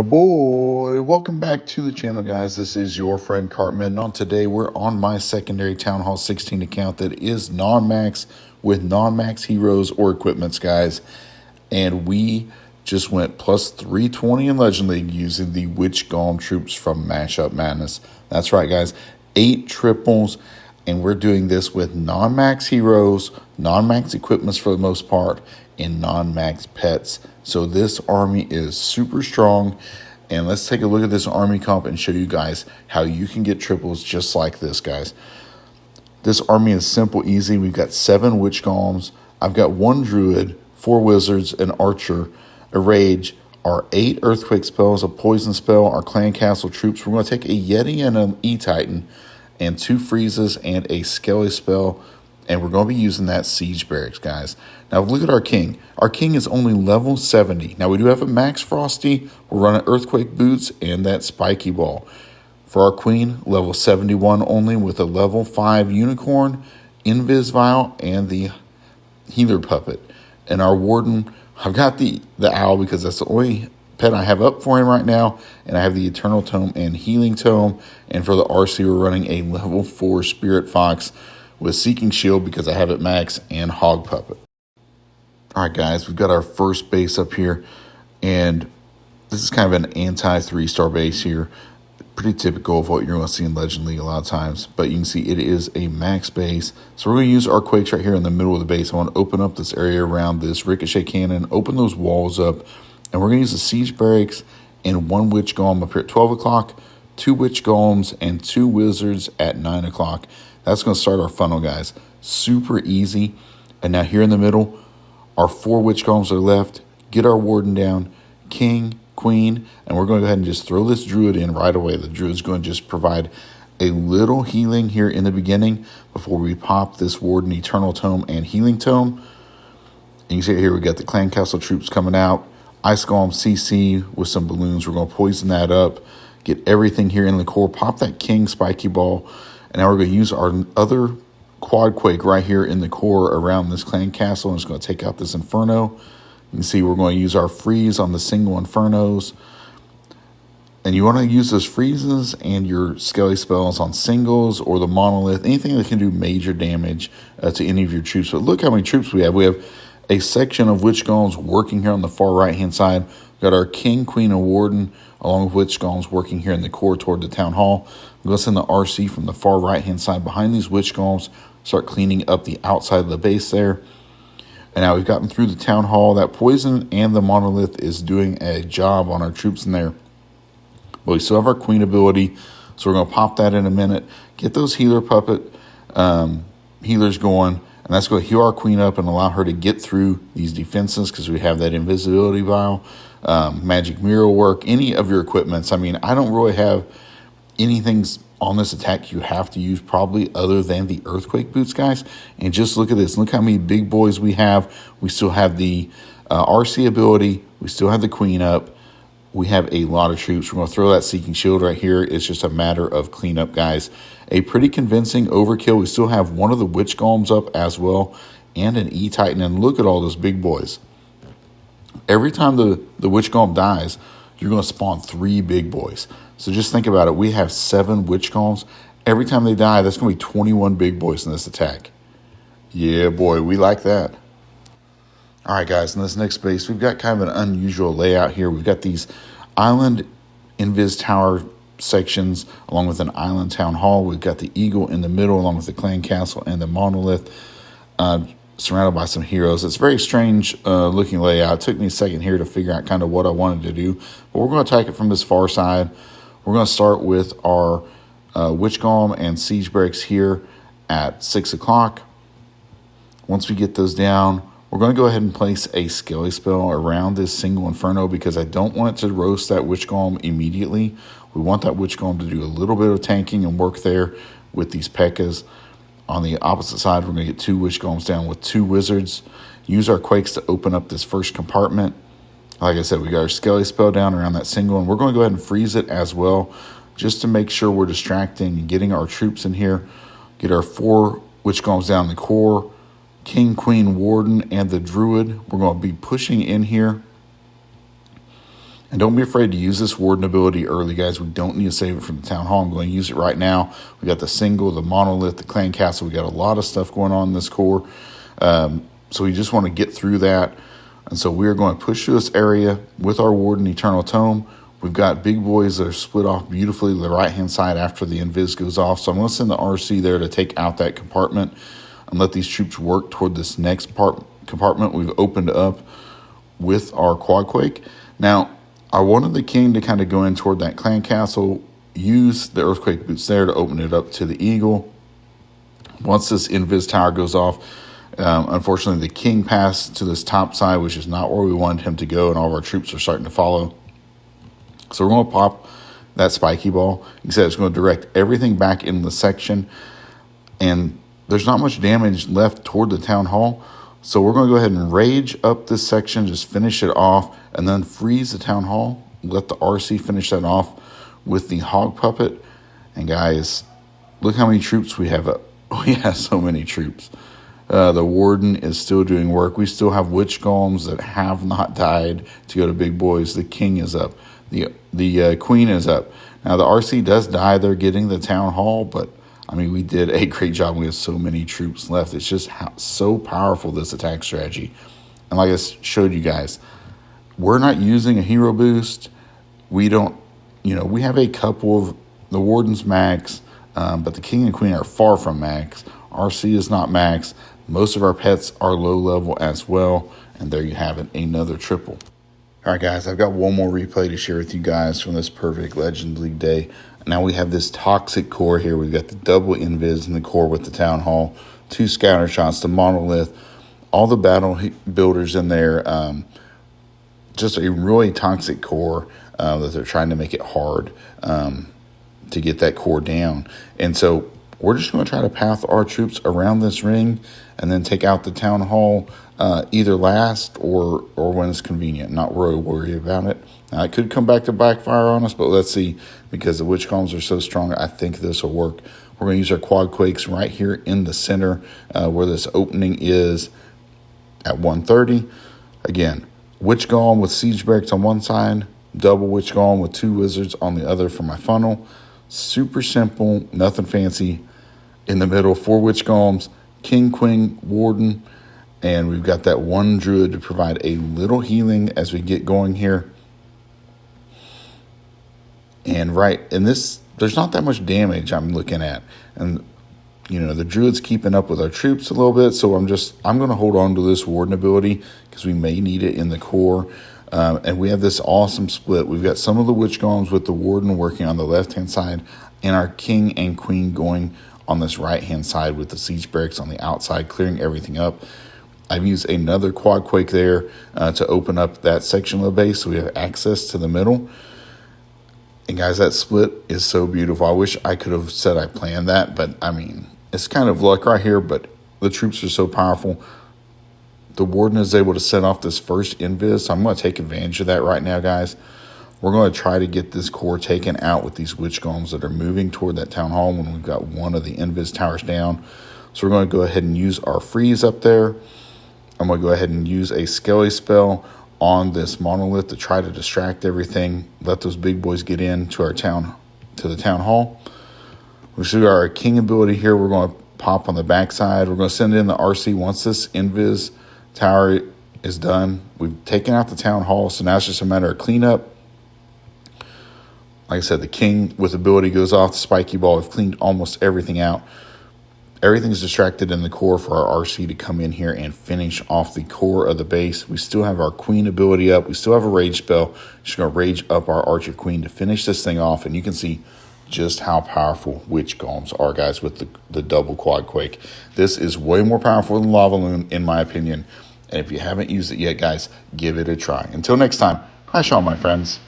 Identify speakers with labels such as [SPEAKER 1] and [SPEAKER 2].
[SPEAKER 1] boy. Welcome back to the channel, guys. This is your friend Cartman. On today, we're on my secondary Town Hall 16 account that is non-max with non-max heroes or equipments, guys. And we just went plus 320 in Legend League using the Witch Golem troops from Mashup Madness. That's right, guys. 8 triples. And we're doing this with non-max heroes, non-max equipments for the most part, and non-max pets. So this army is super strong. And let's take a look at this army comp and show you guys how you can get triples just like this, guys. This army is simple, easy. We've got 7 Witch Golems. I've got 1 Druid, 4 Wizards, an Archer, a Rage, our 8 Earthquake spells, a Poison spell, our Clan Castle troops. We're going to take a Yeti and an E-Titan, and 2 freezes and a Skelly spell, and we're going to be using that Siege Barracks, guys. Now look at our king. Our king is only level 70. Now we do have a max Frosty. We're running Earthquake boots and that Spiky ball. For our queen, level 71 only with a level 5 unicorn, Invis Vial, and the healer puppet. And our warden, I've got the owl because that's the only pet I have up for him right now, and I have the Eternal Tome and Healing Tome. And for the RC, we're running a level 4 Spirit Fox with Seeking Shield because I have it max, and Hog Puppet. All right, guys, we've got our first base up here, and this is kind of an anti-3-star base here. Pretty typical of what you're going to see in Legend League a lot of times, but you can see it is a max base. So we're going to use our Quakes right here in the middle of the base. I want to open up this area around this Ricochet Cannon, open those walls up, and we're going to use the Siege Barracks and 1 Witch Golem up here at 12 o'clock, 2 Witch Golems, and 2 Wizards at 9 o'clock. That's going to start our funnel, guys. Super easy. And now here in the middle, our 4 Witch Golems are left. Get our Warden down, King, Queen, and we're going to go ahead and just throw this Druid in right away. The Druid's going to just provide a little healing here in the beginning before we pop this Warden, Eternal Tome, and Healing Tome. And you see here we got the Clan Castle troops coming out. Ice Golem CC with some balloons. We're going to poison that up. Get everything here in the core. Pop that King Spiky Ball. And now we're going to use our other Quad Quake right here in the core around this Clan Castle. And it's going to take out this Inferno. You can see we're going to use our freeze on the single Infernos. And you want to use those freezes and your Skelly spells on singles or the Monolith. Anything that can do major damage to any of your troops. But look how many troops we have. We have a section of Witch Golems working here on the far right-hand side. We've got our King, Queen, and Warden, along with Witch Golems working here in the core toward the Town Hall. I'm going to send the RC from the far right-hand side behind these Witch Golems, start cleaning up the outside of the base there. And now we've gotten through the Town Hall. That Poison and the Monolith is doing a job on our troops in there. But we still have our Queen ability, so we're going to pop that in a minute. Get those healer puppet healers going. And that's going to heal our Queen up and allow her to get through these defenses because we have that Invisibility Vial, Magic Mirror work, any of your equipments. I mean, I don't really have anything on this attack you have to use probably other than the Earthquake boots, guys. And just look at this. Look how many big boys we have. We still have the RC ability. We still have the Queen up. We have a lot of troops. We're going to throw that Seeking Shield right here. It's just a matter of cleanup, guys. A pretty convincing overkill. We still have one of the Witch Golems up as well and an E-Titan. And look at all those big boys. Every time the Witch Golem dies, you're going to spawn 3 big boys. So just think about it. We have 7 Witch Golems. Every time they die, that's going to be 21 big boys in this attack. Yeah, boy, we like that. All right, guys, in this next base, we've got kind of an unusual layout here. We've got these island Invis Tower sections along with an island Town Hall. We've got the Eagle in the middle along with the Clan Castle and the Monolith surrounded by some heroes. It's a very strange looking layout. It took me a second here to figure out kind of what I wanted to do. But we're going to attack it from this far side. We're going to start with our Witch Golem and Siege Barracks here at 6 o'clock. Once we get those down, we're going to go ahead and place a Skelly spell around this single Inferno because I don't want it to roast that Witch Golem immediately. We want that Witch Golem to do a little bit of tanking and work there with these P.E.K.K.A.s. On the opposite side, we're going to get 2 Witch Golems down with 2 Wizards. Use our Quakes to open up this first compartment. Like I said, we got our Skelly spell down around that single, and we're going to go ahead and freeze it as well just to make sure we're distracting and getting our troops in here. Get our 4 Witch Golems down the core. King, Queen, Warden, and the Druid. We're going to be pushing in here. And don't be afraid to use this warden ability early, guys. We don't need to save it for the town hall. I'm going to use it right now. We got the single, the monolith, the clan castle. We got a lot of stuff going on in this core. So we just want to get through that. And so we're going to push through this area with our warden eternal tome. We've got big boys that are split off beautifully to the right-hand side after the invis goes off. So I'm going to send the RC there to take out that compartment and let these troops work toward this next compartment we've opened up with our quad quake. Now, I wanted the king to kind of go in toward that clan castle, use the earthquake boots there to open it up to the eagle. Once this invis tower goes off, unfortunately the king passed to this top side, which is not where we wanted him to go, and all of our troops are starting to follow. So we're going to pop that spiky ball. Instead, it's going to direct everything back in the section, and there's not much damage left toward the town hall. So we're going to go ahead and rage up this section, just finish it off, and then freeze the town hall. Let the RC finish that off with the hog puppet. And guys, look how many troops we have up. We have so many troops. The warden is still doing work. We still have witch golems that have not died to go to big boys. The king is up. The queen is up. Now the RC does die. They're getting the town hall, but I mean, we did a great job. We have so many troops left. It's just so powerful, this attack strategy. And like I showed you guys, we're not using a hero boost. We don't, we have a couple of the wardens max, but the king and queen are far from max. RC is not max. Most of our pets are low level as well. And there you have it, another triple. All right, guys, I've got one more replay to share with you guys from this perfect Legends League day. Now we have this toxic core here. We've got the double invis in the core with the town hall, 2 scatter shots, the monolith, all the battle builders in there. Just a really toxic core that they're trying to make it hard to get that core down. And so we're just going to try to path our troops around this ring and then take out the town hall either last or when it's convenient. Not really worry about it. It could come back to backfire on us, but let's see, because the witch columns are so strong, I think this will work. We're going to use our quad quakes right here in the center where this opening is at 130. Again, witch golem with siege barracks on one side, double witch golem with 2 wizards on the other for my funnel. Super simple, nothing fancy. In the middle, 4 witch golems, king, queen, warden, and we've got that 1 druid to provide a little healing as we get going here. And this, there's not that much damage I'm looking at. And, the druid's keeping up with our troops a little bit. So I'm going to hold on to this warden ability because we may need it in the core. And we have this awesome split. We've got some of the witch golems with the warden working on the left-hand side and our king and queen going on this right-hand side with the siege barracks on the outside, clearing everything up. I've used another quad quake there to open up that section of the base so we have access to the middle. And guys, that split is so beautiful. I wish I could have said I planned that, but I mean, it's kind of luck right here, but the troops are so powerful. The warden is able to set off this first invis, so I'm going to take advantage of that right now, guys. We're going to try to get this core taken out with these witch golems that are moving toward that town hall when we've got one of the invis towers down. So we're going to go ahead and use our freeze up there. I'm going to go ahead and use a skelly spell on this monolith to try to distract everything, let those big boys get in to the town hall. We see our king ability here. We're going to pop on the backside. We're going to send in the RC once this invis tower is done. We've taken out the town hall, so now it's just a matter of cleanup. Like I said, the king with ability goes off the spiky ball. We've cleaned almost everything out. Everything's distracted in the core for our RC to come in here and finish off the core of the base. We still have our queen ability up. We still have a rage spell. Just going to rage up our archer queen to finish this thing off. And you can see just how powerful witch golems are, guys, with the double quad quake. This is way more powerful than Lava Loon, in my opinion. And if you haven't used it yet, guys, give it a try. Until next time, hi, Sean, my friends.